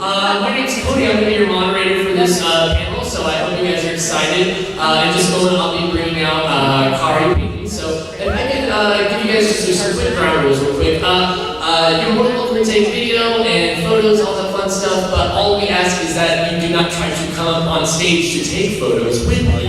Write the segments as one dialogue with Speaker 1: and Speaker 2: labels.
Speaker 1: My name's Cody. I'm going to be your moderator for this panel, so I hope you guys are excited. In just a moment, I'll be bringing out Khary, Payton. So if I can give you guys just some quick ground rules real quick. You're more than welcome to take video and photos, all that fun stuff, but all we ask is that you do not try to come on stage to take photos with us.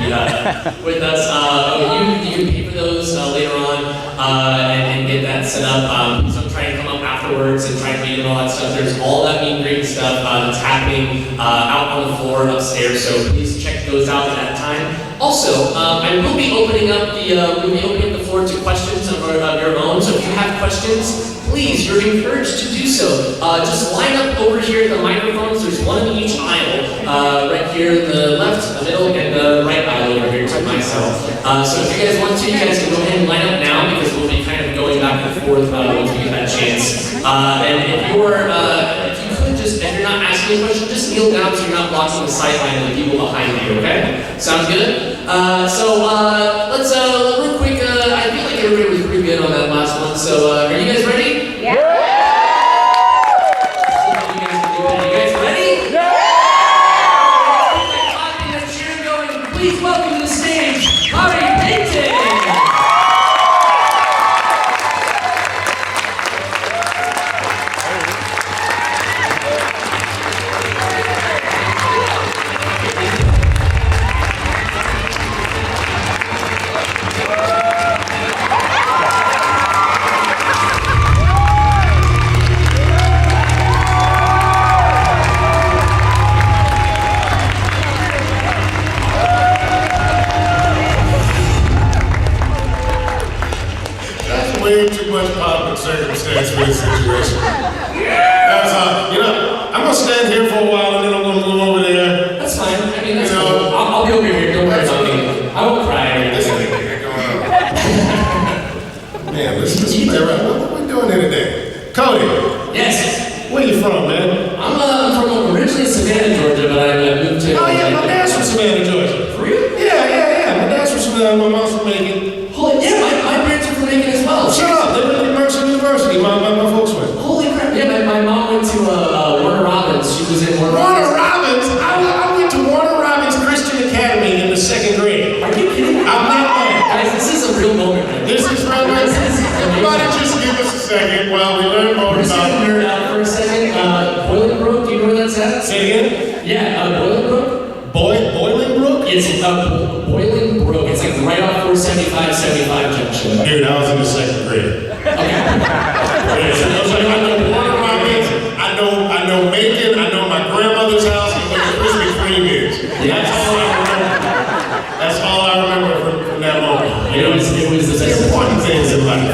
Speaker 1: You can pay for those later on and get that set up. So I'm trying to come up afterwards and try to meet and all that stuff. There's all that mean green stuff that's happening out on the floor upstairs, so please check those out at that time. Also, I will be opening up the floor to questions of your own. So if you have questions, please, you're encouraged to do so. Just line up over here at the microphones. There's one in each aisle, right here, the left, the middle, and the right aisle over here to myself. So if you guys want to, you guys can go ahead and line up now because we'll be kind of going back and forth once we get that chance. And if you're not asking a question, just kneel down so you're not blocking the sideline of the people behind you, okay? Sounds good? Let's, real quick, I feel like everybody was pretty good on that last one, so are you guys ready?
Speaker 2: Yeah.
Speaker 1: You guys ready?
Speaker 2: Yeah.
Speaker 1: Let's keep that clapping and cheering going. Please welcome to the stage, Khary, Payton!
Speaker 3: Way too much pomp and circumstance for this situation. That's I'm gonna stand here for a while and then I'm gonna move over there.
Speaker 1: That's fine. I mean, that's cool. I'll be over here. Don't worry about me. I won't cry.
Speaker 3: This thing going on. Man, let's just play around. What are we doing here today? Cody.
Speaker 1: Yes.
Speaker 3: Where you from, man?
Speaker 1: I'm from originally Savannah, Georgia, but I moved to.
Speaker 3: Oh yeah, my dad's from Savannah, Georgia.
Speaker 1: For real?
Speaker 3: Yeah. My dad's from Savannah. My mom's from Macon.
Speaker 1: Holy, yeah, my parents are from Macon as well.
Speaker 3: Shut up! They went to Mercer University. My folks went.
Speaker 1: Holy crap! Yeah, my mom went to Warner Robins. She was in
Speaker 3: Warner Robins. I went to Warner Robins Christian Academy in the 2nd grade.
Speaker 1: Are you kidding?
Speaker 3: I'm not lying.
Speaker 1: Guys, this is a real moment.
Speaker 3: This is real moment. Everybody just give us a second while we learn more
Speaker 1: We're just
Speaker 3: about
Speaker 1: gonna nerd out for a second. Bolingbrook, do you know where that's at?
Speaker 3: Say it again?
Speaker 1: Yeah, Bolingbrook.
Speaker 3: Bolingbrook?
Speaker 1: It's Bolingbrook. It's like right off 475 junction.
Speaker 3: Dude, I was in the 2nd grade.
Speaker 1: Okay.
Speaker 3: I know Warner Robins, I know Macon, I know my grandmother's house, and where the Krispy Kreme is.
Speaker 1: Yes.
Speaker 3: That's all I remember from that moment.
Speaker 1: It was the best.
Speaker 3: Important things in life.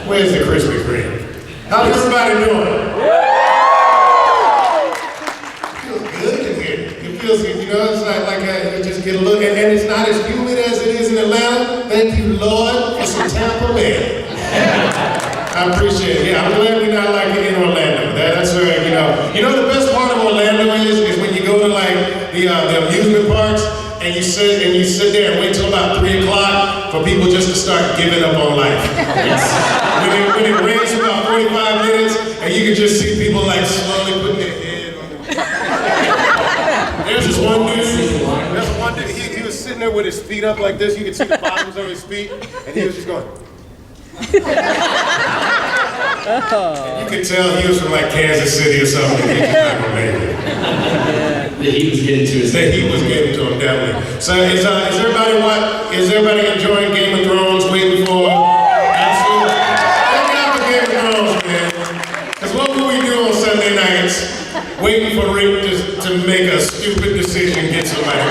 Speaker 3: Where's the Krispy Kreme? How's everybody doing? It feels good, you know, it's like you just get a look, and it's not as humid as it is in Atlanta. Thank you, Lord, for some Tampa man. I appreciate it. Yeah, I'm glad we're not like it in Orlando. That's where, you know the best part of Orlando is when you go to like the amusement parks and you sit there and wait till about 3 o'clock for people just to start giving up on life. Yes. When it rains for about 45 minutes and you can just see people like slowly putting their head on the There's this one dude, he was sitting there with his feet up like this. You could see the bottoms of his feet, and he was just going. And you could tell he was from like Kansas City or something. He just not gonna make it.
Speaker 1: The heat was getting to his head.
Speaker 3: The heat was getting to him, definitely. So is everybody enjoying Game of Thrones, waiting for? Absolutely. Look out for Game of Thrones, man. Because what will we do on Sunday nights? Waiting for Rick to make a stupid decision, get somebody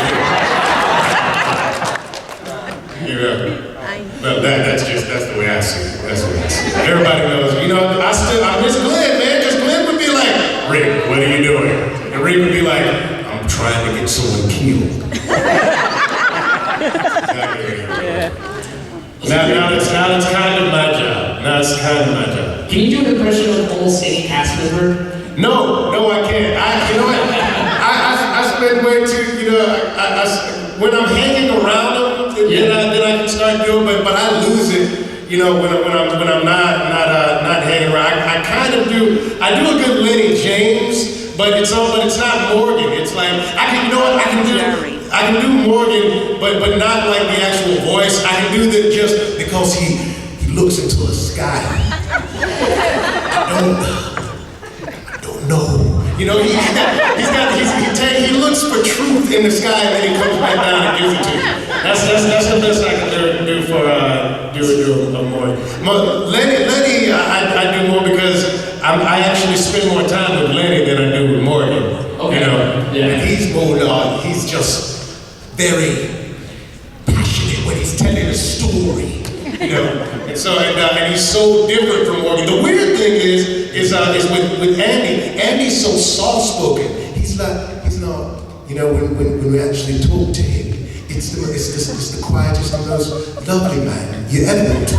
Speaker 3: killed. But that's the way I see it. That's the way I see it. Everybody knows. I miss Glenn, man, because Glenn would be like, Rick, what are you doing? And Rick would be like, I'm trying to get someone killed. Now it's kind of my job.
Speaker 1: Can you do an impression of almost any cast member?
Speaker 3: No, I can't. You know what? I spend way too, when I'm hanging around them, then I can start doing, but I lose it. you know, when I'm not hanging around. I kind of do. I do a good Lenny James, but it's not Morgan. It's like I can do Morgan, but not like the actual voice. I can do that just because he looks into the sky. I don't know. You know, he looks for truth in the sky and then he comes back down and gives it to you. That's the best I can do for Morgan. Lenny, I do more because I actually spend more time with Lenny than I do with Morgan. Okay. You know, yeah. And he's bulldog. He's just very passionate when he's telling a story. You know, and he's so different from Morgan. The weird thing is with Andy. Andy's so soft-spoken. He's not. You know, when we actually talk to him, it's the quietest and most lovely man you ever met.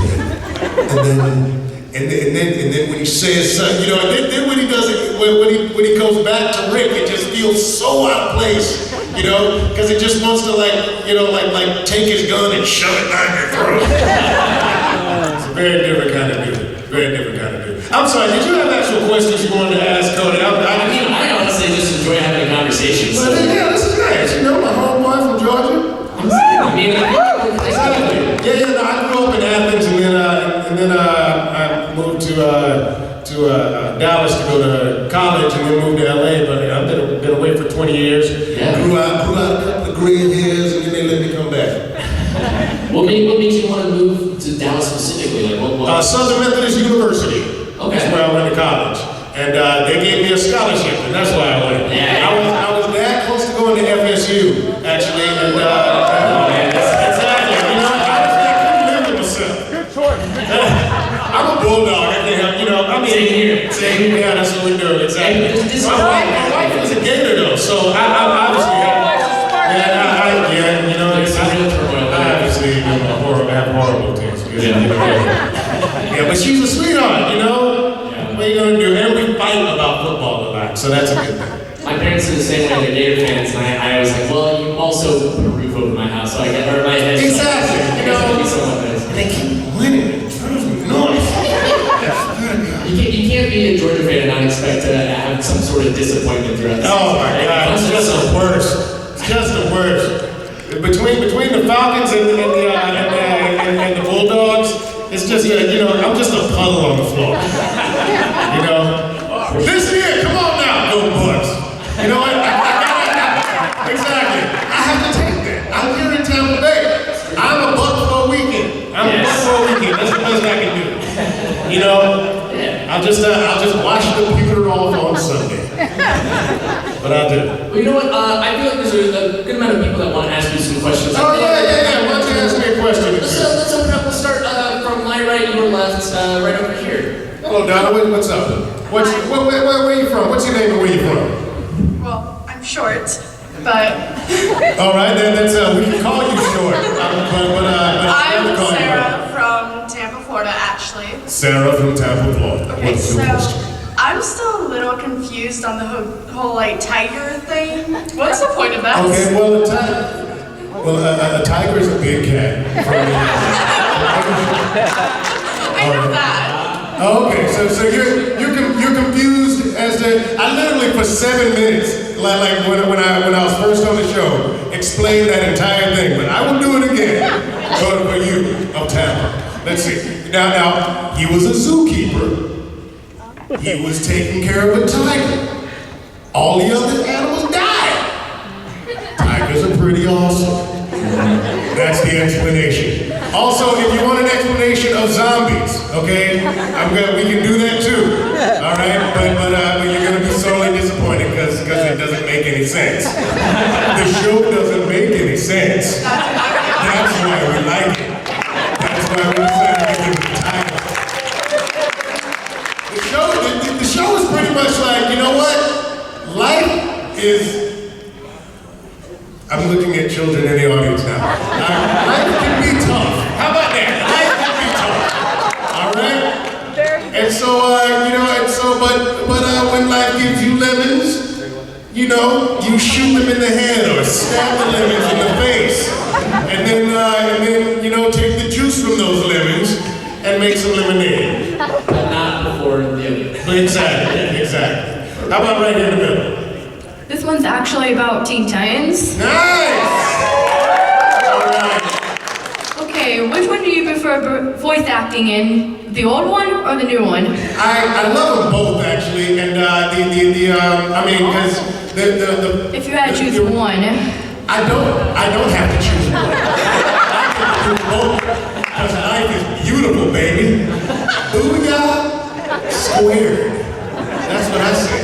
Speaker 3: And then when he says, you know, and then when he does it, when he goes back to Rick, it just feels so out of place. You know, because it just wants to like take his gun and shove it down your throat. It's a very different kind of dude. Very different kind of dude. I'm sorry, did you have actual questions you wanted to ask, Cody?
Speaker 1: I honestly just enjoy having a conversation. So.
Speaker 3: Yeah, this is nice. You know, my homeboy from Georgia.
Speaker 1: Exactly.
Speaker 3: Yeah. No, I grew up in Athens, and then I moved to Dallas to go to college, and then moved to LA. But I've been away for 20 years. Yeah. Grew out a couple of gray hairs, and then they let me come back.
Speaker 1: What made you want to move to Dallas specifically? Like what?
Speaker 3: Southern Methodist University. Okay. That's where I went to college, and they gave me a scholarship, and that's why I went.
Speaker 1: Yeah.
Speaker 3: I was that close to going to FSU, actually, and exactly. You know, I couldn't live with myself. Good choice. I'm a bulldog. You know, I mean, same here. Yeah, that's what we do. Exactly. My wife was a gator though, so I obviously you know, it's obviously have horrible things. Yeah, but she's a sweetheart, you know. Yeah. What are you gonna do? And we fight about football a lot, so that's a good thing.
Speaker 1: My parents are the same way. They're Gator fans, and I was like, well, you also put a roof over my house, so I get my head.
Speaker 3: Exactly.
Speaker 1: You know,
Speaker 3: and they keep winning. It drives me nuts.
Speaker 1: You can't be a Georgia fan and not expect to have some sort of disappointment throughout the season.
Speaker 3: Oh my God, it's just the worst. It's just the worst. Between the Falcons and the Bulldogs, it's just you know, I'm just a puddle on the floor. You know, this here, come on now, go Bucks. You know what? Exactly. I have to take that. I'm here in Tampa Bay. I'm a buck for a weekend. That's the best I can do. You know. I'll just wash the pewter off on Sunday. But I do.
Speaker 1: Well, you know what? I feel like there's a good amount of people that want to ask you some questions.
Speaker 3: Oh, yeah. Why don't you ask me a question?
Speaker 1: Let's open up. We'll start from my right, your left, right over here.
Speaker 3: Hello, Donna. What's up? Where are you from? What's your name and where you from?
Speaker 2: Well, I'm short, but...
Speaker 3: All right, that's we can call you short.
Speaker 2: I'm Sarah from Tampa, Florida, actually.
Speaker 3: Sarah from Tampa, Florida.
Speaker 2: Okay, so I'm still a little confused on the whole like tiger thing. What's the point of that?
Speaker 3: Okay, well, a tiger is a big cat.
Speaker 2: I know that.
Speaker 3: Okay, so you're confused as to I literally for 7 minutes, like when I was first on the show, explained that entire thing, but I will do it again for you of Tampa. Let's see. Now he was a zookeeper. He was taking care of a tiger. All the other animals died. Tigers are pretty awesome. That's the explanation. Also, if you want an explanation of zombies, okay, we can do that too. All right, but you're gonna be sorely disappointed because it doesn't make any sense. The show doesn't make any sense. That's why we like it. That's why we decided to give it the title. The show is pretty much like, you know what? Life is. I'm looking at children in the audience now. Life can be tough. How about that? Life can be tough. All right? And so, but when life gives you lemons, you know, you shoot them in the head or stab the lemons in the face. And then, you know, take the juice from those lemons and make some lemonade.
Speaker 1: But not before the other.
Speaker 3: Exactly. How about right here in the middle?
Speaker 4: This one's actually about Teen Titans.
Speaker 3: Nice! All right.
Speaker 4: Okay, which one do you prefer voice acting in? The old one or the new one?
Speaker 3: I love them both actually, and I mean, because the
Speaker 4: If you had to choose one.
Speaker 3: I don't have to choose one. I can do both, because life is beautiful, baby. Booyah, squared. That's what I say.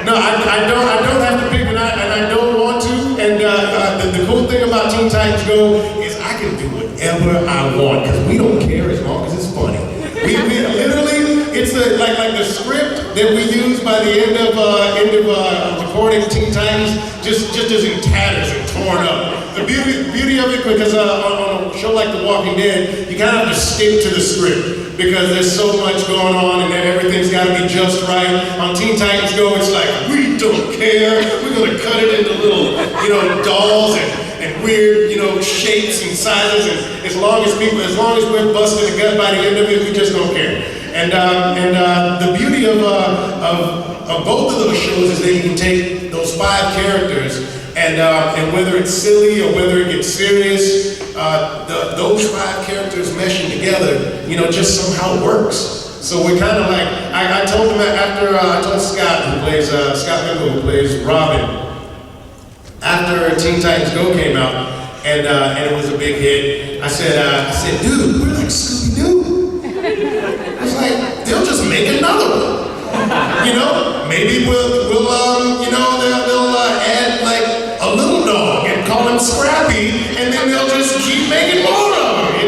Speaker 3: No, I don't have to pick, and I don't want to. And the cool thing about Teen Titans Go is I can do whatever I want, because we don't care as long as it's funny. We literally, it's like the script that we use by the end of recording Teen Titans just is in tatters and torn up. The beauty of it, because on a show like The Walking Dead, you kind of have to stick to the script because there's so much going on and everything's got to be just right. On Teen Titans Go, it's like, we don't care. We're gonna cut it into little, dolls and weird, shapes and sizes, and as long as we're busting a gut by the end of it, we just don't care. And the beauty of both of those shows is that you can take those 5 characters and whether it's silly or whether it gets serious, those 5 characters meshing together, just somehow works. So we're kind of like, I told him after, I told Scott, Scott Mimble, who plays Robin, after Teen Titans Go came out, and it was a big hit, I said, dude, we're like Scooby-Doo. I was like, they'll just make another one. Maybe they'll add like a little dog and call him Scrappy, and then they'll just keep making more of them,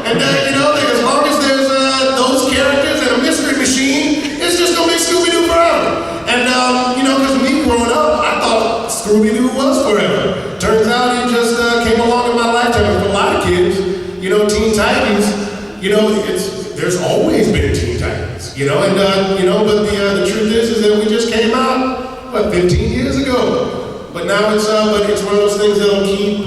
Speaker 3: And as long as there's those characters and a mystery machine, it's just gonna be Scooby-Doo forever. And because me growing up, I thought Scooby-Doo was forever. Turns out he just came along in my lifetime. And for a lot of kids, Teen Titans, there's always been Teen Titans, but the truth is that we just came out, 15 years ago. But now it's one of those things that'll keep,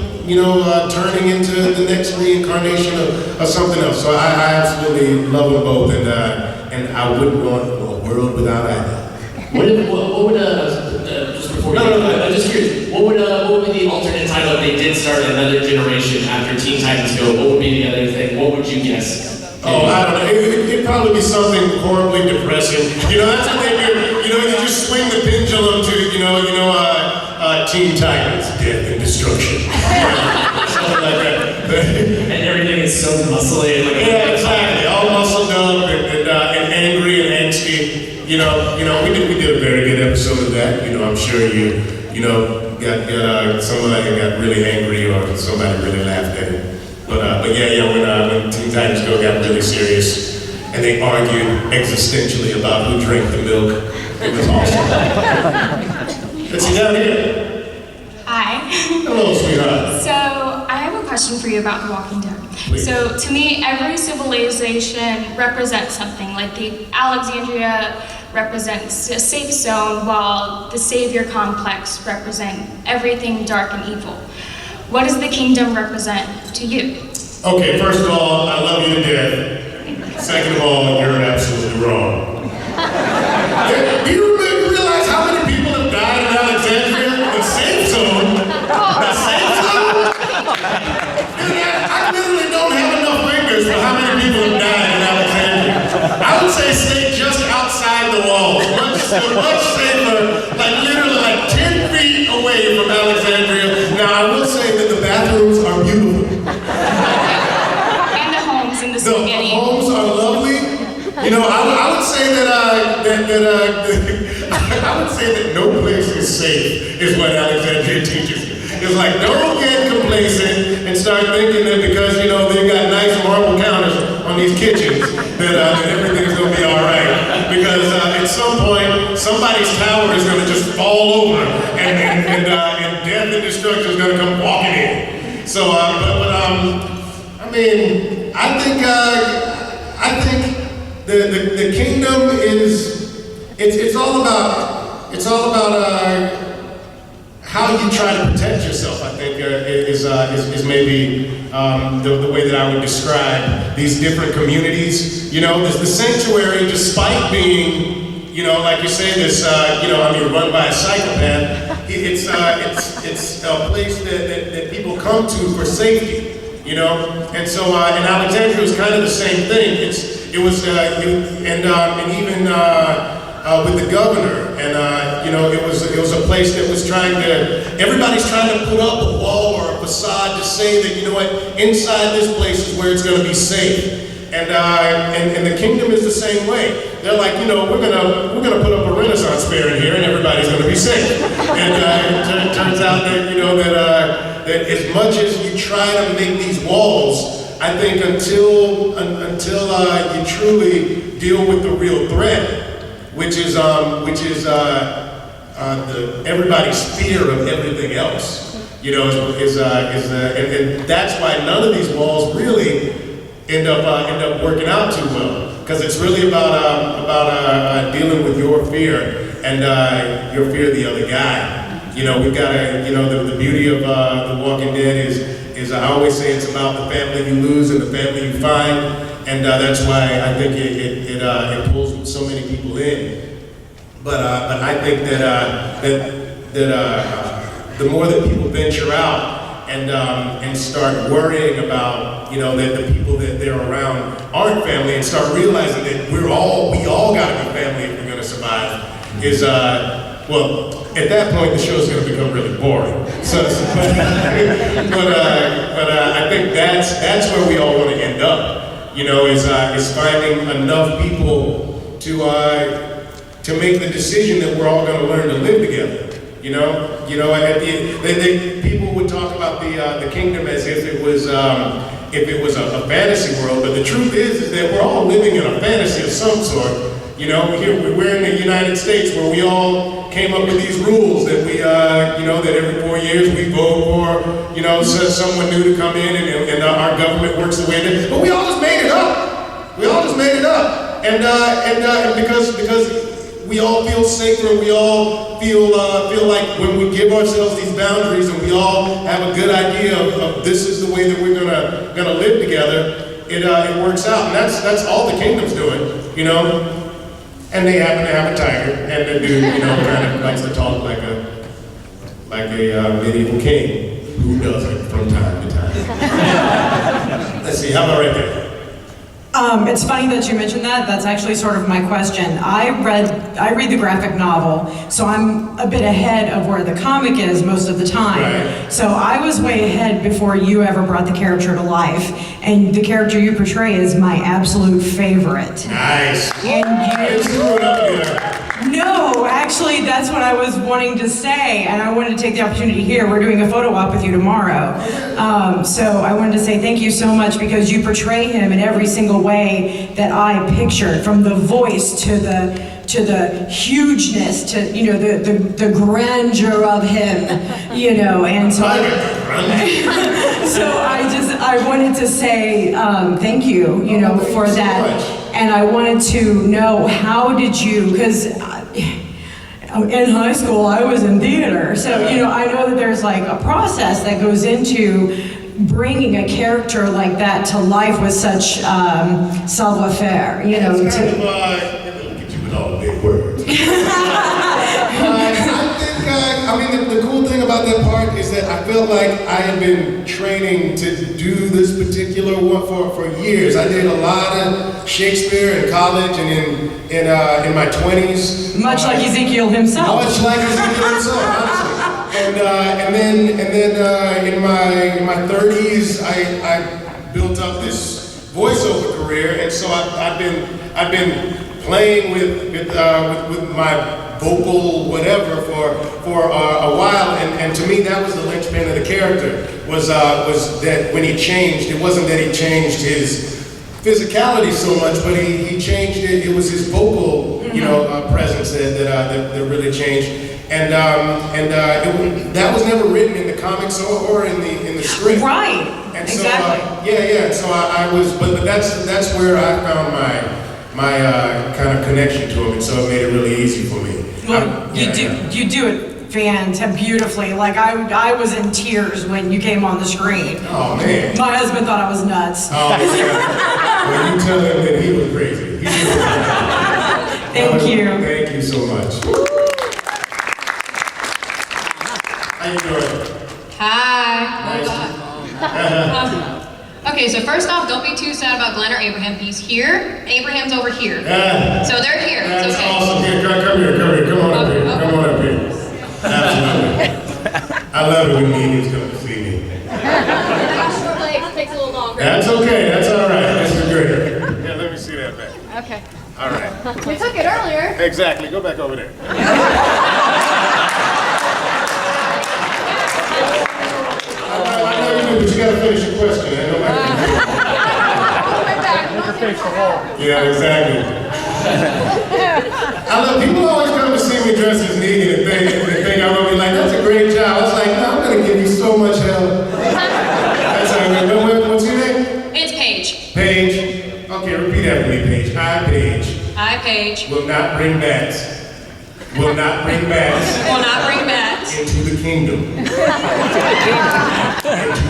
Speaker 3: turning into the next reincarnation of something else. So I absolutely love them both, and I wouldn't want a world without either.
Speaker 1: What would just before you I'm just curious, what would be the alternate title if they did start another generation after Teen Titans Go? What would be the other thing? What would you guess?
Speaker 3: Oh, I don't know. It'd probably be something horribly depressing. That's what they do. You just swing the pendulum to, Teen Titans, death and destruction. Something like that.
Speaker 1: And everything is so muscly.
Speaker 3: Yeah, exactly. All muscled up and angry and angsty. We did a very good episode of that. I'm sure you got someone that got really angry or somebody really laughed at it. But when Teen Titans Go got really serious and they argued existentially about who drank the milk, it was awesome. Let's see down here.
Speaker 5: Hi.
Speaker 3: Hello, sweetheart.
Speaker 5: So, I have a question for you about The Walking Dead.
Speaker 3: Please.
Speaker 5: So, to me, every civilization represents something. Like the Alexandria represents a safe zone, while the Savior Complex represents everything dark and evil. What does the kingdom represent to you?
Speaker 3: Okay, first of all, I love you to death. Second of all, you're absolutely wrong. Do you realize how many people have died in Alexandria? The safe zone? The safe zone? I literally don't have enough fingers for how many people have died in Alexandria. I would say stay just outside the walls. Much safer, literally 10 feet away from Alexandria. Now, I will say that the bathrooms are beautiful.
Speaker 5: And the homes in the spaghetti.
Speaker 3: The homes are lovely. I would say that I would say that no place is safe, is what Alexandria teaches you. It's like, don't get complacent and start thinking that because, they've got nice marble counters on these kitchens, that everything's gonna be all right. Because at some point, somebody's tower is gonna just fall over and death and destruction is gonna come walking in. So, I think the kingdom is, it's all about how you try to protect yourself, I think, is maybe the way that I would describe these different communities. You know, the sanctuary, despite being, you know, like you say, this, you know, I mean, run by a psychopath, it's a place that people come to for safety, you know? And so, and Alexandria was kind of the same thing. And even with the governor, and you know, it was a place that was everybody's trying to put up a wall or a facade to say that, you know what, inside this place is where it's going to be safe. And the kingdom is the same way. They're like, you know, we're gonna put up a Renaissance fair in here, and everybody's gonna be safe. And it turns out that, you know, that as much as you try to make these walls, I think until you truly deal with the real threat, which is everybody's fear of everything else, you know, and that's why none of these walls really end up working out too well, because it's really about dealing with your fear and your fear of the other guy. You know, we've got to, you know, the beauty of The Walking Dead is I always say it's about the family you lose and the family you find, and that's why I think it pulls so many people in. But I think that the more that people venture out and start worrying about, you know, that the people that they're around aren't family, and start realizing that we all got to be family if we're going to survive, well, at that point the show's going to become really boring. But I think that's where we all want to end up, you know, is finding enough people to make the decision that we're all going to learn to live together. You know, at people would talk about the kingdom as if it was a fantasy world, but the truth is that we're all living in a fantasy of some sort. You know, we're in the United States, where we all came up with these rules that we, you know, that every 4 years we vote for, you know, someone new to come in, and our government works the way it is. But we all just made it up. We all just made it up, and because we all feel safer, we all feel like when we give ourselves these boundaries, and we all have a good idea of this is the way that we're gonna live together, it works out, and that's all the kingdom's doing, you know. And they happen to have a tiger, and the dude, you know, kind of likes to talk like a medieval king who doesn't from time to time. Let's see, how about right there?
Speaker 6: It's funny that you mentioned that. That's actually sort of my question. I read the graphic novel, so I'm a bit ahead of where the comic is most of the time.
Speaker 3: Right.
Speaker 6: So I was way ahead before you ever brought the character to life, and the character you portray is my absolute favorite.
Speaker 3: Nice.
Speaker 6: And
Speaker 3: you screwed up here.
Speaker 6: No, actually, that's what I was wanting to say, and I wanted to take the opportunity here. We're doing a photo op with you tomorrow. So I wanted to say thank you so much, because you portray him in every single way that I pictured, from the voice to the hugeness, to, you know, the grandeur of him, you know, and so I wanted to say thank you, you know, for that. And I wanted to know, how did you, because in high school I was in theater, so, you know, I know that there's like a process that goes into bringing a character like that to life with such savoir-faire, you know.
Speaker 3: It's kind of, look at you with all the big words. I mean, the cool thing about that part is that I felt like I had been training to do this particular one for years. I did a lot of Shakespeare in college and in my 20s.
Speaker 6: Much like Ezekiel himself.
Speaker 3: Much like Ezekiel himself, honestly. And then in my 30s, I built up this voiceover career, and so I've been playing with my vocal whatever for a while, and to me that was the linchpin of the character, was that when he changed, it wasn't that he changed his physicality so much, but he changed it. It was his vocal, you know, presence that really changed, and that was never written in the comics or in the script.
Speaker 6: Right.
Speaker 3: And so,
Speaker 6: exactly.
Speaker 3: yeah. So I was, but that's where I found my kind of connection to him, and so it made it really easy for me.
Speaker 6: Well, you do it beautifully. Like I was in tears when you came on the screen.
Speaker 3: Oh man.
Speaker 6: My husband thought I was nuts.
Speaker 3: Oh yeah. Well, you tell him that he was crazy.
Speaker 6: Thank you.
Speaker 3: Thank you so much. How you doing?
Speaker 7: Hi.
Speaker 3: Nice.
Speaker 7: Okay, so first off, don't be too sad about Glenn or Abraham. He's here. Abraham's over here. So they're here.
Speaker 3: That's
Speaker 7: It's okay.
Speaker 3: awesome. Here, come here. Come on up here. Come on up here. Absolutely. I love it when meetings come to see me.
Speaker 7: Short legs takes a little longer.
Speaker 3: That's okay. That's all right. This is great. Yeah, let me see that back.
Speaker 7: Okay.
Speaker 3: All right.
Speaker 7: We took it earlier.
Speaker 3: Exactly. Go back over there. I know you do, but you gotta finish your question. I know Yeah, exactly. I love people always come to see me dressed as needy and think I'm gonna be like, that's a great job. I was like, no, I'm gonna give you so much help. That's how I mean. What's your name?
Speaker 7: It's Paige.
Speaker 3: Paige. Okay, repeat after me, Paige. I, Paige.
Speaker 7: I, Paige.
Speaker 3: Will not bring bats. Will not bring bats.
Speaker 7: Will not bring bats.
Speaker 3: Into the kingdom. Into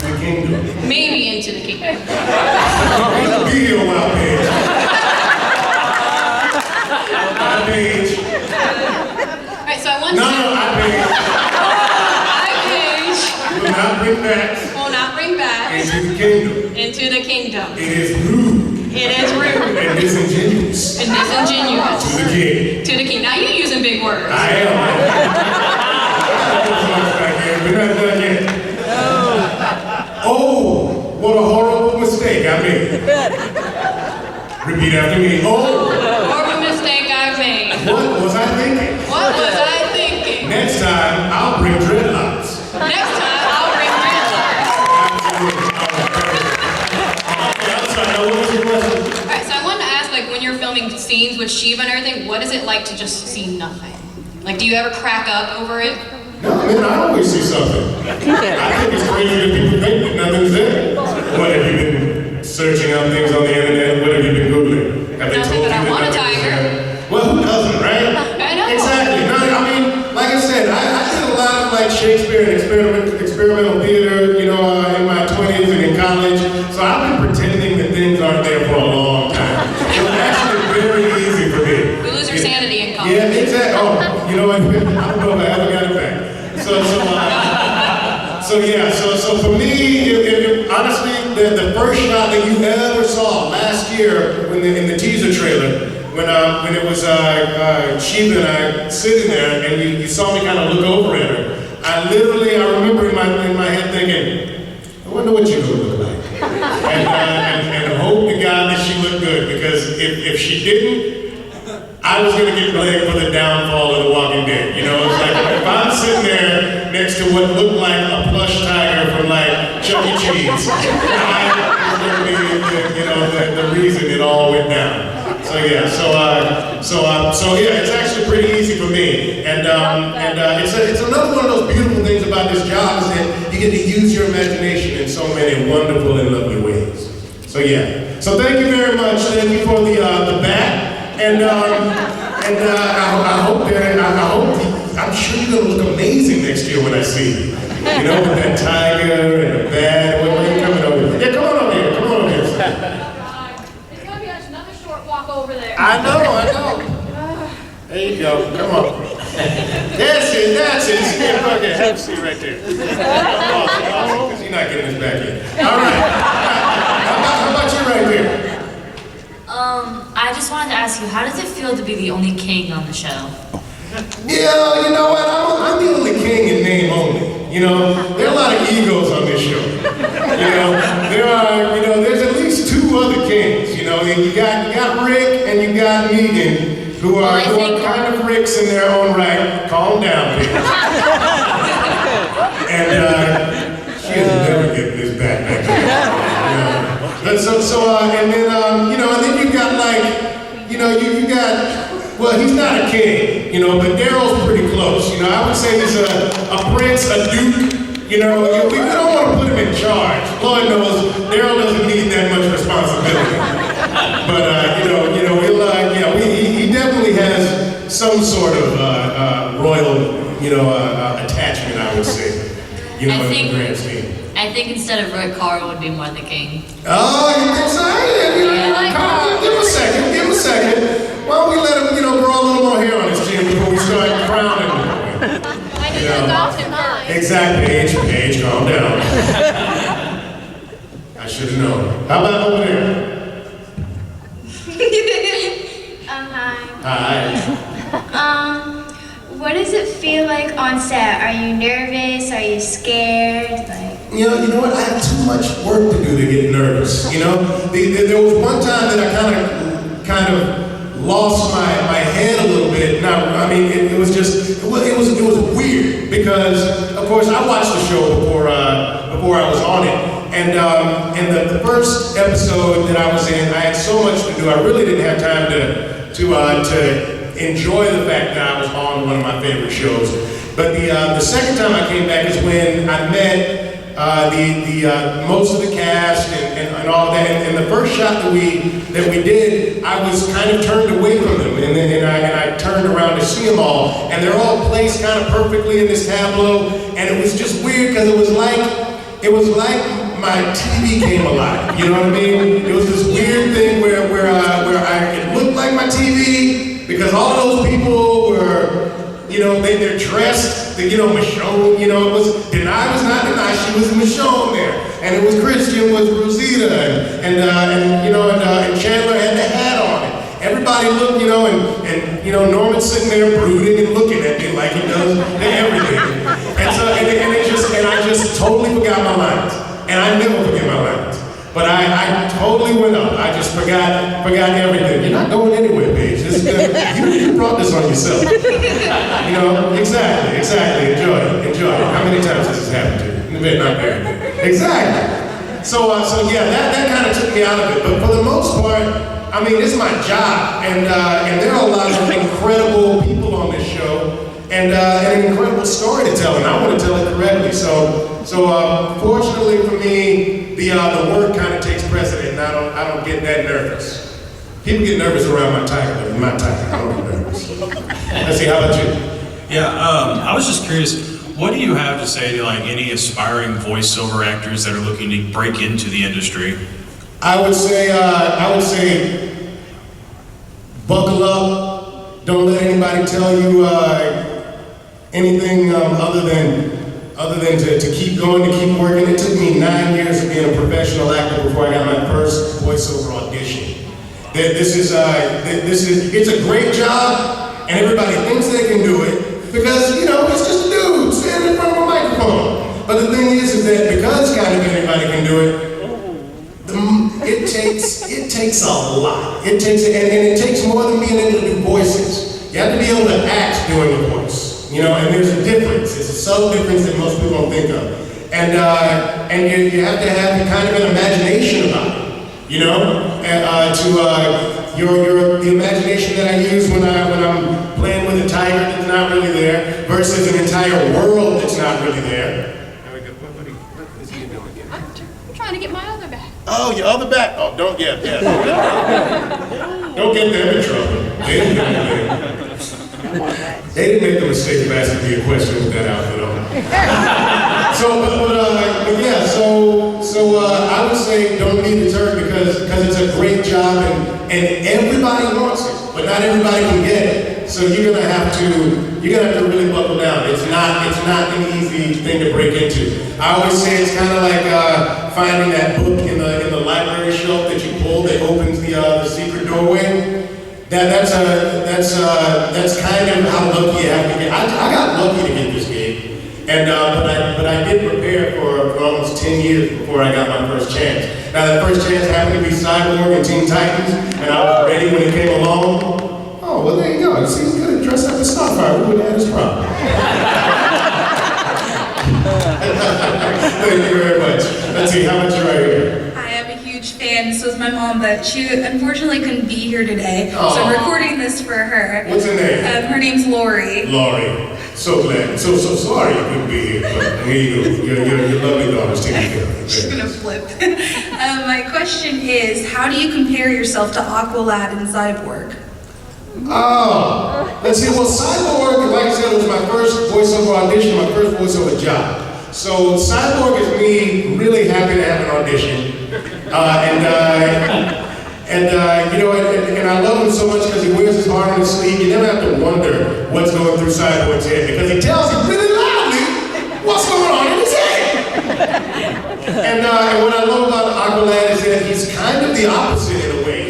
Speaker 3: the kingdom.
Speaker 7: Maybe into the kingdom.
Speaker 3: You'll be here a while, Paige. I, Paige.
Speaker 7: Alright, so I want to
Speaker 3: I, Paige.
Speaker 7: I, Paige.
Speaker 3: Will not bring bats.
Speaker 7: Will not bring bats.
Speaker 3: Into the kingdom.
Speaker 7: Into the kingdom.
Speaker 3: It is rude.
Speaker 7: It is rude.
Speaker 3: And disingenuous.
Speaker 7: And disingenuous.
Speaker 3: To the king.
Speaker 7: To the king. Now you're using big words.
Speaker 3: I am. We're not done yet. Oh, what a horrible mistake I made. Repeat after me. Oh.
Speaker 7: Horrible mistake I made.
Speaker 3: What was I thinking?
Speaker 7: What was I thinking?
Speaker 3: Next time, I'll bring dreadlocks.
Speaker 7: Next time, I'll bring dreadlocks. Alright, so I wanted to ask, like, when you're filming scenes with Shiva and everything, what is it like to just see nothing? Like, do you ever crack up over it?
Speaker 3: No, man, I always see something. I think it's crazy that people think that nothing's there. What, have you been searching out things on the internet? What have you been Googling? Have they
Speaker 7: Nothing,
Speaker 3: told
Speaker 7: but
Speaker 3: you
Speaker 7: I
Speaker 3: that
Speaker 7: want a
Speaker 3: nothing's
Speaker 7: tiger.
Speaker 3: there? Well, who doesn't, right?
Speaker 7: I know.
Speaker 3: Exactly. No, I mean, like I said, I did a lot of like Shakespeare and experimental theater, you know, in my 20s and in college. So I've been pretending that things aren't there for a long time. It was actually very easy for me.
Speaker 7: We lose our sanity in college.
Speaker 3: Yeah, exactly. Oh, you know what? I don't know if I ever got it back. So for me, honestly, the first shot that you ever saw last year in the teaser trailer, when it was Shiva and I sitting there, and you saw me kind of look over at her, I remember in my head thinking, I wonder what you're gonna look like, and hope to God that she looked good, because if she didn't, I was gonna get blamed for the downfall of The Walking Dead. You know, it's like if I'm sitting there next to what looked like a plush tiger from like Chuck E. Cheese, I was gonna be the reason it all went down. So yeah, it's actually pretty easy for me, and it's another one of those beautiful things about this job is that you get to use your imagination in so many wonderful and lovely ways. So yeah, so thank you very much. Thank you for the bat. And I'm sure you're gonna look amazing next year when I see you. You know, with that tiger and the bat. When are you coming over? Yeah, come on over here.
Speaker 7: It's gonna be another short walk over there.
Speaker 3: I know. There you go. Come on. That's it. Yeah, okay, have a seat right there. Awesome. Because you're not getting this back yet. All right. How about you right there?
Speaker 8: I just wanted to ask you, how does it feel to be the only king on the show?
Speaker 3: Yeah, you know what? I'm the only king in name only. You know, there are a lot of egos on this show. There's at least two other kings. You know, you got Rick and you got Megan, who are kind of Ricks in their own right. Calm down, bitch. And she is never getting this back next year. And then you got like, you got. Well, he's not a king, but Daryl's pretty close. I would say he's a prince, a duke. We don't want to put him in charge. Lord knows Daryl doesn't need that much responsibility. But he definitely has some sort of royal, attachment, I would say, in the grand scheme.
Speaker 8: I think instead of Roy, Carl would be more the king.
Speaker 3: Oh, you think so? Come on, give him a second. Why don't we let him, grow a little more hair on his chin before we start crowning him?
Speaker 5: I need to adopt him.
Speaker 3: Exactly, Paige, calm down. I should have known. How about over there?
Speaker 9: Hi.
Speaker 3: Hi.
Speaker 9: What does it feel like on set? Are you nervous? Are you scared?
Speaker 3: You know what? I have too much work to do to get nervous. There was one time that I kind of lost my head a little bit. Now, I mean, it was weird because, of course, I watched the show before I was on it, and the first episode that I was in, I had so much to do. I really didn't have time to enjoy the fact that I was on one of my favorite shows. But the second time I came back is when I met most of the cast and all that. And the first shot that we did, I was kind of turned away from them, and I turned around to see them all, and they're all placed kind of perfectly in this tableau. And it was just weird because it was like my TV came alive. You know what I mean? It was this weird thing where it looked like my TV because all of those people were, they're dressed. Michonne, it was Denai was not Denai, she was Michonne there, and it was Christian was Rosita, and Chandler had the hat on it. Everybody looked, and Norman's sitting there brooding and looking at me like he does everything, and I just totally forgot my lines, and I never forget my lines. But I totally went up. I just forgot everything. You're not going anywhere, Paige. This is good. You brought this on yourself. Exactly. Enjoy it. How many times has this happened to you? Not very many. Exactly. So yeah, that kind of took me out of it. But for the most part, I mean, it's my job, and there are a lot of incredible people on this show, and an incredible story to tell, and I want to tell it correctly. So fortunately for me, the work kind of takes precedent, and I don't get that nervous. People get nervous around my title, but my title, I don't get nervous. Let's see, how about you?
Speaker 10: Yeah, I was just curious, what do you have to say to any aspiring voiceover actors that are looking to break into the industry?
Speaker 3: I would say, buckle up. Don't let anybody tell you anything other than to keep going, to keep working. It took me 9 years of being a professional actor before I got my first voiceover audition. It's a great job, and everybody thinks they can do it because it's just a dude standing in front of a microphone. But the thing is that because kind of anybody can do it, it takes a lot. It takes more than being able to do voices. You have to be able to act doing a voice. And there's a difference. It's a subtle difference that most people don't think of. And you have to have kind of an imagination about it. The imagination that I use when I'm playing with a tiger that's not really there versus an entire world that's not really there. What is he doing again?
Speaker 5: I'm trying to get my other back.
Speaker 3: Oh, your other back? Oh, don't get that. Don't get them in trouble. They didn't make the mistake of asking me a question with that outfit on. So I would say don't be deterred because it's a great job and everybody wants it, but not everybody can get it. So you're gonna have to really buckle down. It's not an easy thing to break into. I always say it's kind of like finding that book in the library shelf that you pull that opens the secret doorway. That's kind of how lucky you have to get. I got lucky to get this gig, but I did prepare for almost 10 years before I got my first chance. Now that first chance happened to be Cyborg and Teen Titans, and I was ready when it came along. Oh, well there you go. You see, he's gonna dress up as Starfire. We wouldn't have this problem. Thank you very much. Let's see, how much you right here?
Speaker 11: Fan, so is my mom, but she unfortunately couldn't be here today.
Speaker 3: Aww.
Speaker 11: So I'm recording this for her.
Speaker 3: What's her name?
Speaker 11: Her name's Lori.
Speaker 3: Lori. So glad. So sorry you couldn't be here, but here you go. Your lovely daughter's taking care of you.
Speaker 11: She's gonna flip. My question is, how do you compare yourself to Aqualad and Cyborg?
Speaker 3: Oh, let's see. Well, Cyborg, like I said, it was my first voiceover audition, my first voiceover job. So Cyborg is me really happy to have an audition, you know, and I love him so much because he wears his heart on his sleeve. You never have to wonder what's going through Cyborg's head because he tells you really loudly what's going on in his head. And what I love about Aqualad is that he's kind of the opposite in a way.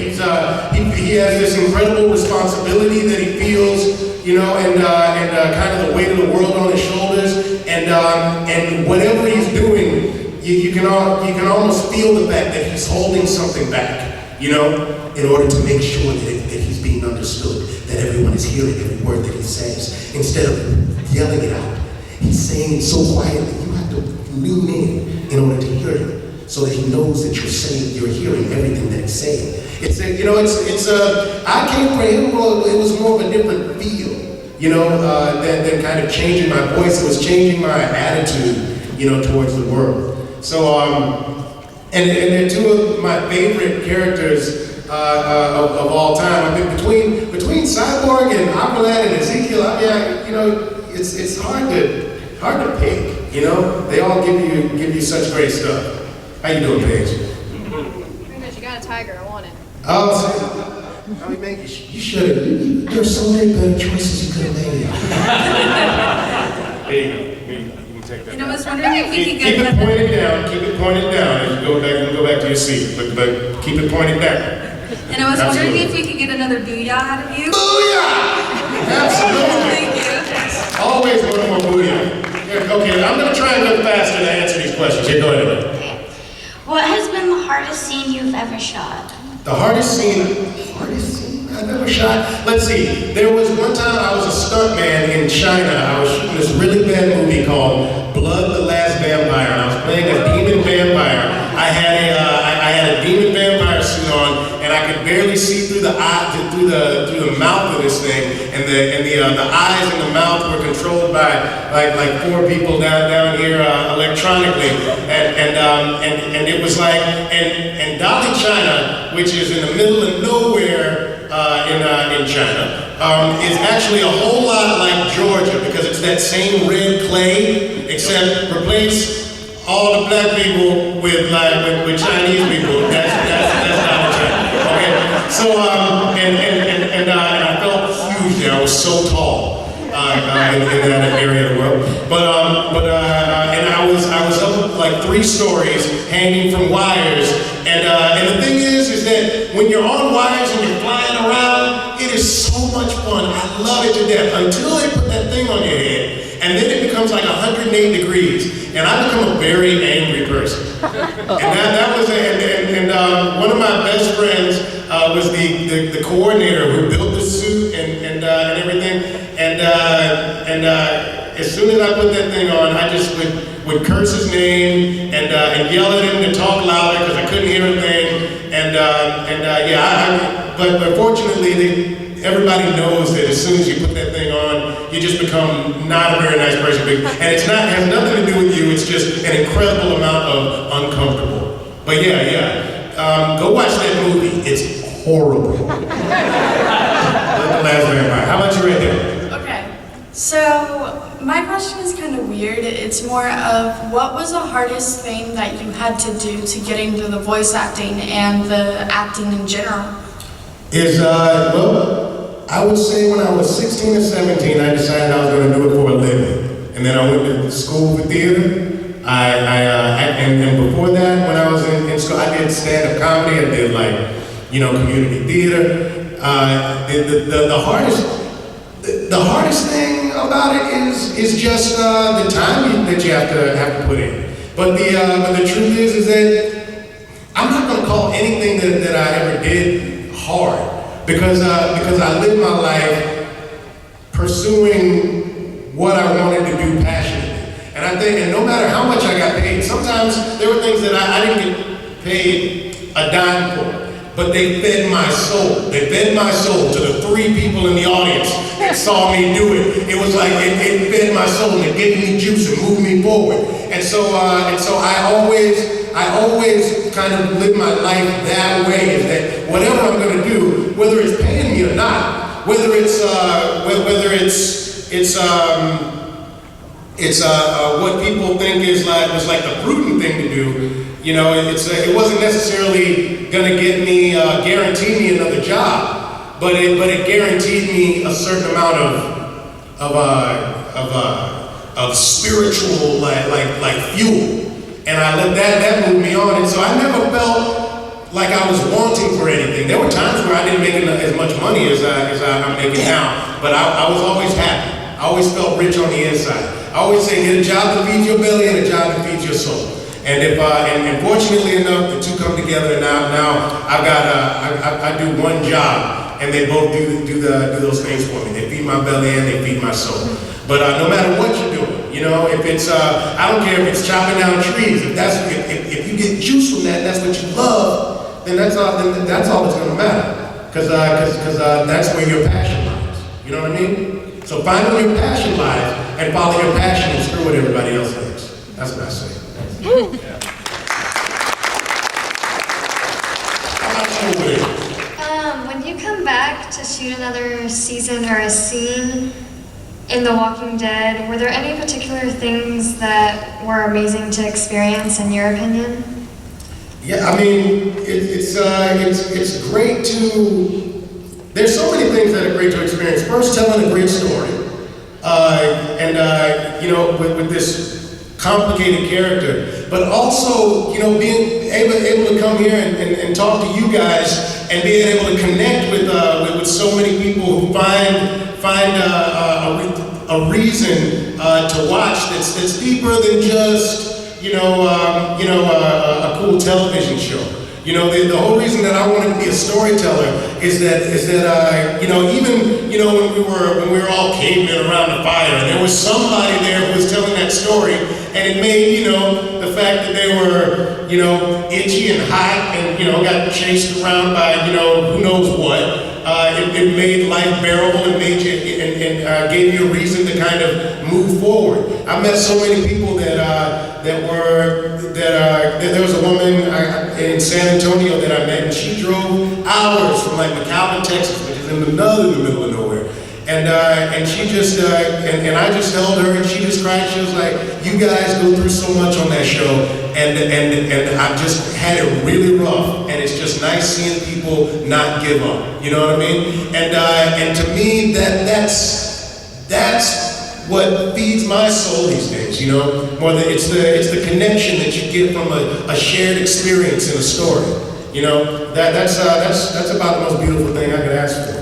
Speaker 3: He has this incredible responsibility that he feels, you know, and kind of the weight of the world on his shoulders, and whatever he's doing, you can almost feel the fact that he's holding something back, you know, in order to make sure that he's being understood, that everyone is hearing every word that he says. Instead of yelling it out, he's saying it so quietly, you have to lean in order to hear him, so that he knows that you're hearing everything that he's saying. I came for him, it was more of a different feel, you know, than kind of changing my voice. It was changing my attitude, you know, towards the world. So, and they're two of my favorite characters of all time. I think between Cyborg and Aqualad and Ezekiel, you know, it's hard to pick, you know. They all give you such great stuff. How you doing, Paige?
Speaker 12: You got a tiger, I want it.
Speaker 3: Oh, I mean, man, you should have. There's so many better choices you could have made. There you go. You can take that.
Speaker 11: And I was wondering if we could
Speaker 3: Keep it pointed down. Keep it pointed down as you go back to your seat. But keep it pointed down.
Speaker 11: And I was wondering if we could get another booyah out of you.
Speaker 3: Booyah! Absolutely.
Speaker 11: Thank you.
Speaker 3: Always one more booyah. Yeah, okay, I'm going to try and go faster to answer these questions. Here, go ahead.
Speaker 9: Okay. What has been the hardest scene you've ever shot?
Speaker 3: The hardest scene I've ever shot? Let's see. There was one time I was a stuntman in China. I was shooting this really bad movie called Blood the Last Vampire, and I was playing a demon vampire. I had a demon vampire suit on, and I could barely see through the mouth of this thing, and the eyes and the mouth were controlled by like four people down here electronically, and it was like and Dali, China, which is in the middle of nowhere in China, is actually a whole lot like Georgia because it's that same red clay, except replace all the black people with Chinese people. That's Dali, China. Okay, so and I felt huge there. I was so tall in that area of the world. And I was up like 3 stories hanging from wires. And the thing is that when you're on wires and you're flying around, it is so much fun. I love it to death until they put that thing on your head, and then it becomes like 108 degrees, and I become a very angry person. And one of my best friends was the coordinator who built the suit and everything. And as soon as I put that thing on, I just would curse his name and yell at him to talk louder because I couldn't hear a thing. But fortunately, everybody knows that as soon as you put that thing on, you just become not a very nice person. And it has nothing to do with you. It's just an incredible amount of uncomfortable. But go watch that movie. It's horrible. Blood the Last Vampire. How about you right there?
Speaker 2: Okay, so my question is kind of weird. It's more of what was the hardest thing that you had to do to get into the voice acting and the acting in general?
Speaker 3: I would say when I was 16 or 17, I decided I was going to do it for a living. And then I went to school for theater. And before that, when I was in school, I did stand-up comedy. I did community theater. The hardest thing about it is just the time that you have to put in. But the truth is that I'm not going to call anything that I ever did hard because I lived my life pursuing what I wanted to do passionately. And I think, and no matter how much I got paid, sometimes there were things that I didn't get paid a dime for. But they fed my soul. They fed my soul to the 3 people in the audience that saw me do it. It was like it fed my soul and it gave me juice and moved me forward. And so I always kind of live my life that way. Is that whatever I'm going to do, whether it's paying me or not, Whether it's what people think was like the prudent thing to do. You know, it wasn't necessarily going to get me guarantee me another job, but it guaranteed me a certain amount of spiritual like fuel, and I let that move me on. And so I never felt like I was wanting for anything. There were times where I didn't make as much money as I'm making now, but I was always happy. I always felt rich on the inside. I always say, get a job that feeds your belly and a job that feeds your soul. And and fortunately enough, the two come together. Now I do one job, and they both do those things for me. They feed my belly and they feed my soul. But no matter what you're doing, you know, if it's I don't care if it's chopping down trees. If you get juice from that, that's what you love. Then that's all that's going to matter. Because that's where your passion lies. You know what I mean? So find where your passion lies and follow your passion and screw what everybody else thinks. That's what I say.
Speaker 12: When you come back to shoot another season or a scene in The Walking Dead, were there any particular things that were amazing to experience in your opinion?
Speaker 3: Yeah, I mean, it's great to. There's so many things that are great to experience. First, telling a great story, you know, with this complicated character, but also, you know, being able to come here and talk to you guys and being able to connect with so many people who find a reason to watch that's deeper than just a cool television show. You know, the whole reason that I wanted to be a storyteller is that you know, even, you know, when we were all cavemen around the fire, and there was somebody there who was telling that story, and it made, you know, the fact that they were, you know, itchy and hot and, you know, got chased around by, you know, who knows what. It made life bearable and made you and gave you a reason to kind of move forward. I met so many people that there was a woman in San Antonio that I met, and she drove hours from like McAllen, Texas, which is in the middle of nowhere. And she just and I just held her, and she just cried. She was like, "You guys go through so much on that show, and I've just had it really rough, and it's just nice seeing people not give up." You know what I mean? And to me, that's what feeds my soul these days. You know, more than it's the connection that you get from a shared experience in a story. You know, that's about the most beautiful thing I could ask for.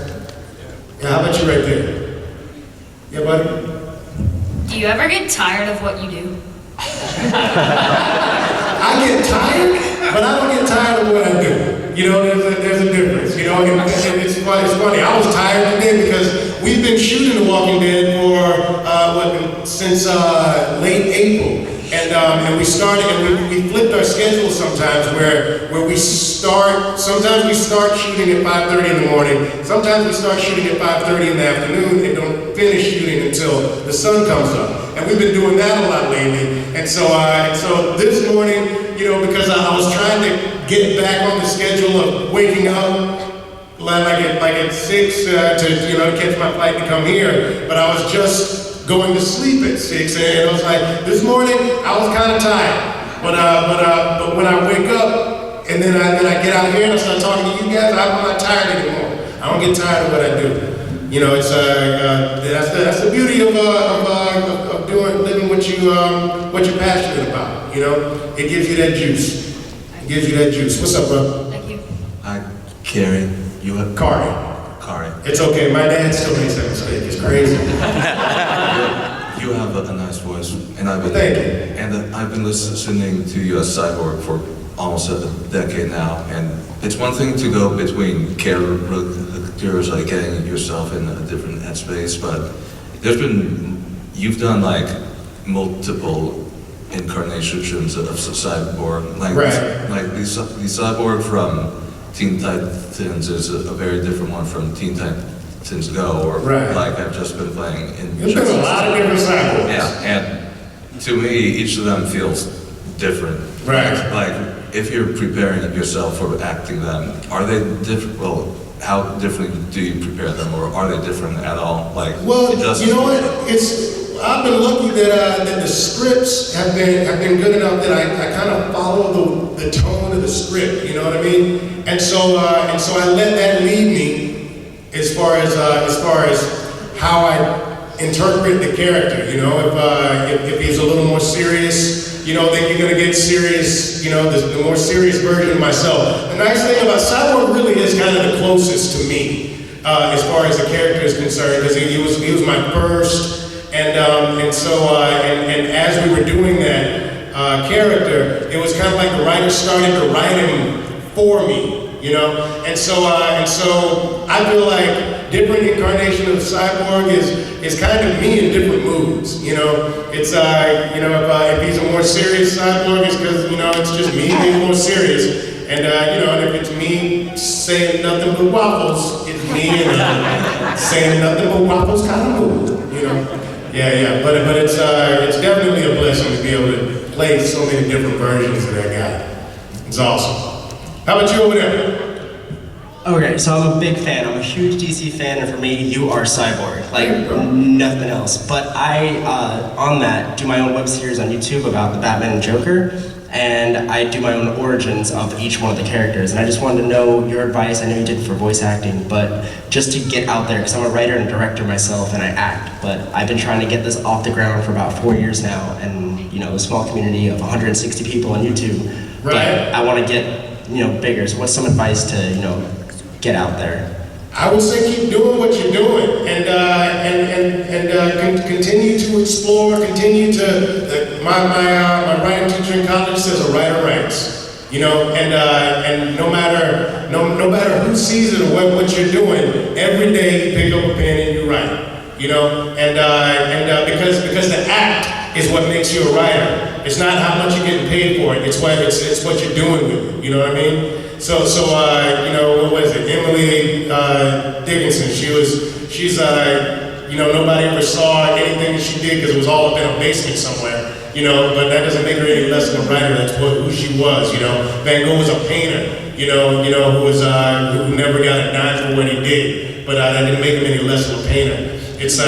Speaker 3: Yeah, how about you right there? Yeah, buddy?
Speaker 8: Do you ever get tired of what you do?
Speaker 3: I get tired, but I don't get tired of what I do. You know, there's a difference. You know, and it's funny. I was tired today because we've been shooting The Walking Dead for since late April. And we started, and we flipped our schedule sometimes where sometimes we start shooting at 5:30 in the morning, sometimes we start shooting at 5:30 in the afternoon and don't finish shooting until the sun comes up. And we've been doing that a lot lately. And so this morning, you know, because I was trying to get back on the schedule of waking up like at 6 to catch my flight to come here, but I was just going to sleep at 6, and I was like, this morning I was kind of tired, but when I wake up and then I get out here and I start talking to you guys, I'm not tired anymore. I don't get tired of what I do. You know, it's that's the beauty of living what you're passionate about. You know, it gives you that juice. It gives you that juice. What's up, bro?
Speaker 8: Thank you.
Speaker 13: Hi, Khary. You have
Speaker 3: Khary. It's okay. My dad still makes that mistake. It's crazy.
Speaker 13: You have a nice voice, and I've been listening to you as Cyborg for almost a decade now, and it's one thing to go between characters, like getting yourself in a different headspace, but you've done like multiple incarnations of Cyborg, like the Cyborg from Teen Titans is a very different one from Teen Titans Go, or like I've just been playing in.
Speaker 3: There's been a lot of different Cyborgs.
Speaker 13: Yeah, and to me, each of them feels different.
Speaker 3: Right.
Speaker 13: Like if you're preparing yourself for acting them, are they different? Well, how differently do you prepare them, or are they different at all? Like,
Speaker 3: well, you know what? I've been lucky that the scripts have been good enough that I kind of follow the tone of the script. You know what I mean? And so I let that lead me as far as how I interpret the character. You know, if he's a little more serious, you know, then you're gonna get serious. You know, the more serious version of myself. The nice thing about Cyborg really is kind of the closest to me as far as the character is concerned, because he was my first. And so as we were doing that character, it was kind of like the writer started to write him for me, you know. And so I feel like different incarnation of Cyborg is kind of me in different moods, you know. It's you know, if he's a more serious Cyborg, it's because, you know, it's just me being more serious. And you know, and if it's me saying nothing but waffles, it's me and saying nothing but waffles kind of mood, you know. Yeah, but it's definitely a blessing to be able to play so many different versions of that guy. It's awesome. How about you over there?
Speaker 14: Okay, so I'm a big fan. I'm a huge DC fan, and for me, you are Cyborg, like nothing else. But I, on that, do my own web series on YouTube about the Batman and Joker, and I do my own origins of each one of the characters. And I just wanted to know your advice. I know you did for voice acting, but just to get out there, because I'm a writer and director myself, and I act. But I've been trying to get this off the ground for about 4 years now, and you know, a small community of 160 people on YouTube.
Speaker 3: Right.
Speaker 14: But I want to get, you know, bigger. So what's some advice to, you know, get out there?
Speaker 3: I would say keep doing what you're doing, and continue to explore. Continue to. My writing teacher in college says a writer writes. You know, and no matter who sees it or what you're doing, every day you pick up a pen and you write. You know, and because the act is what makes you a writer. It's not how much you're getting paid for it. It's what you're doing with it. You know what I mean? So you know, what was it? Emily Dickinson. She's you know, nobody ever saw anything that she did because it was all up in a basement somewhere. You know, but that doesn't make her any less of a writer. That's who she was. You know, Van Gogh was a painter. You know, who never got a dime for what he did. But that didn't make him any less of a painter. It's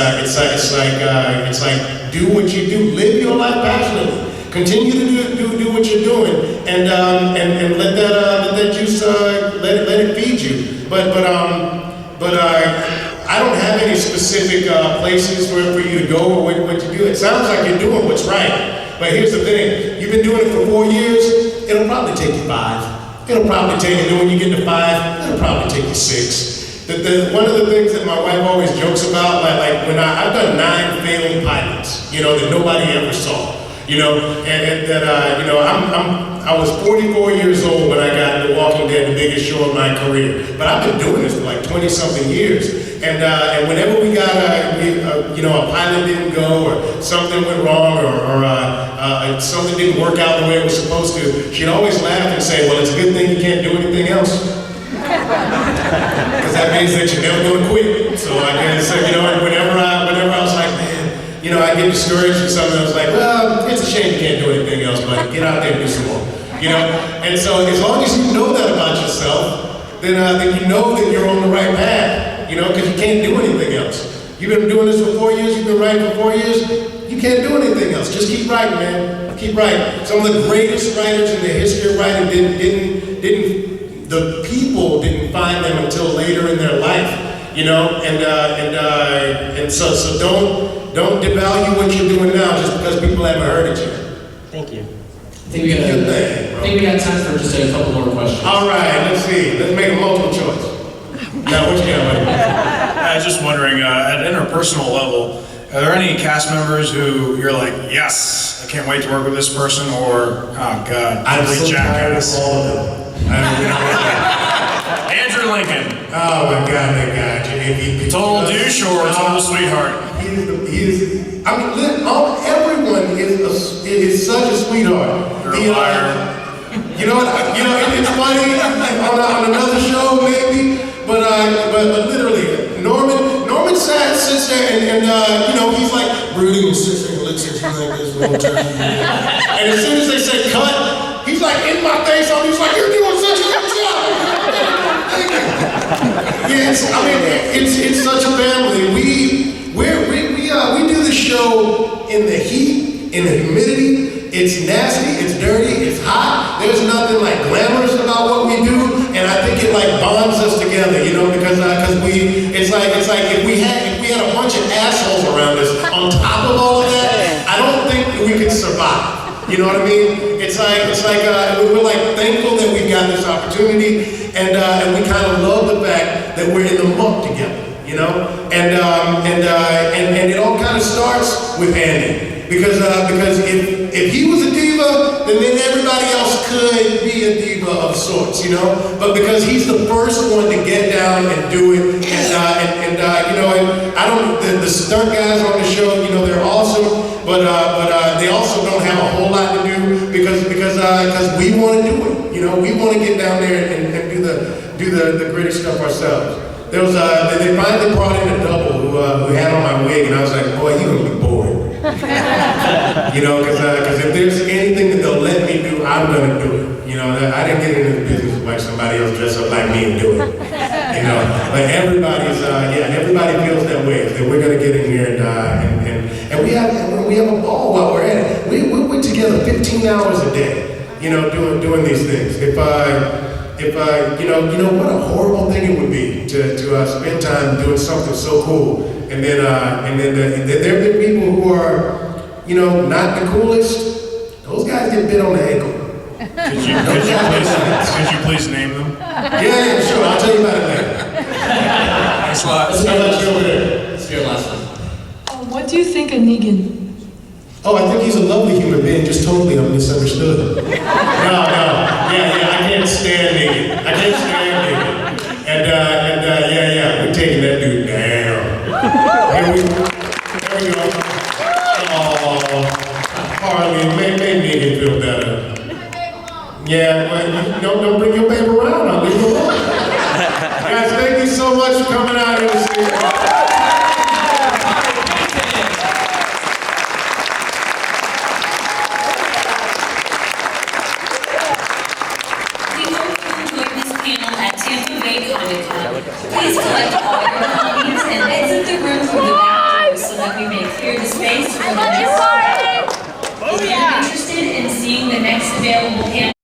Speaker 3: like do what you do. Live your life passionately. Continue to do what you're doing, and let that juice let it feed you. But I don't have any specific places for you to go or what to do. It sounds like you're doing what's right. But here's the thing: you've been doing it for 4 years. It'll probably take you 5. It'll probably take you. When you get to 5, it'll probably take you 6. One of the things that my wife always jokes about, like when I've done 9 failing pilots, you know, that nobody ever saw. You know, and that you know, I was 44 years old when I got The Walking Dead, the biggest show of my career. But I've been doing this for like 20-something years. And whenever we got you know, a pilot didn't go, or something went wrong, or something didn't work out the way it was supposed to, she'd always laugh and say, "Well, it's a good thing you can't do anything else." Because that means that you're never going to quit. So I guess, you know, whenever I was like, man, you know, I get discouraged or something, I was like, well, it's a shame you can't do anything else, but get out there and do some more. You know? And so as long as you know that about yourself, then you know that you're on the right path, you know, because you can't do anything else. You've been doing this for 4 years, you've been writing for 4 years, you can't do anything else. Just keep writing, man. Keep writing. Some of the greatest writers in the history of writing the people didn't find them until later in their life, you know, and so don't devalue what you're doing now just because people haven't heard it yet.
Speaker 14: Thank you.
Speaker 1: I think we got time for just a couple more questions.
Speaker 3: All right, let's see. Let's make a multiple choice. Now, what you got, buddy?
Speaker 10: I was just wondering, at an interpersonal level, are there any cast members who you're like, yes, I can't wait to work with this person, or, oh God,
Speaker 3: I'm so tired of
Speaker 10: jackass?
Speaker 3: all of them.
Speaker 10: Andrew Lincoln.
Speaker 3: Oh my God, that guy.
Speaker 10: Total douche or total sweetheart?
Speaker 3: I mean, everyone is such a sweetheart.
Speaker 10: You're a liar.
Speaker 3: You know, it's funny on another show maybe, but literally, Norman sits there and you know, he's like brooding and sits there and looks at you like this little turn. And as soon as they say cut, he's like in my face, he's like, you're doing such a good job. Thank you. Yes, I mean, it's such a family. We do the show in the heat, in the humidity. It's nasty, it's dirty, it's hot. There's nothing like glamorous about what we do, and I think it like bonds us together, you know, because it's like if we had a bunch of assholes around us on top of all of that, I don't think we could survive. You know what I mean? It's like we're like thankful that we've got this opportunity, and we kind of love the fact that we're in the muck together, you know, and it all kind of starts with Andy. Because if he was a diva, then everybody else could be a diva of sorts, you know. But because he's the first one to get down and do it, and you know, I don't. The stunt guys on the show, you know, they're awesome, but they also don't have a whole lot to do because we want to do it. You know, we want to get down there and do the gritty stuff ourselves. There was they finally brought in a double who had on my wig, and I was like, boy, you're gonna be bored. You know, because if there's anything that they'll let me do, I'm gonna do it. You know, I didn't get into the business of like somebody else dress up like me and do it. You know, but everybody feels that way. That we're gonna get in here and we have a ball while we're at it. We're together 15 hours a day. You know, doing these things. If you know what a horrible thing it would be to spend time doing something so cool, and then there have been people who are, you know, not the coolest. Those guys get bit on the ankle.
Speaker 10: Could you please name them?
Speaker 3: Yeah, sure. I'll tell you about it later.
Speaker 10: Thanks a lot.
Speaker 3: Let's go over there.
Speaker 1: Let's hear last one.
Speaker 4: What do you think of Negan?
Speaker 3: Oh, I think he's a lovely human being, just totally misunderstood. No, yeah, I can't stand Negan. And yeah, we're taking that dude down. There we go. Oh, Harley, make Negan feel better. Yeah, well, don't bring your baby around, I'll leave him alone. Guys, thank you so much for coming out here to see us.
Speaker 15: At Tampa Bay Comic Con. Please collect all your copies and exit the room through the back doors so that we may clear the space for the next. If you're interested in seeing the next available panel,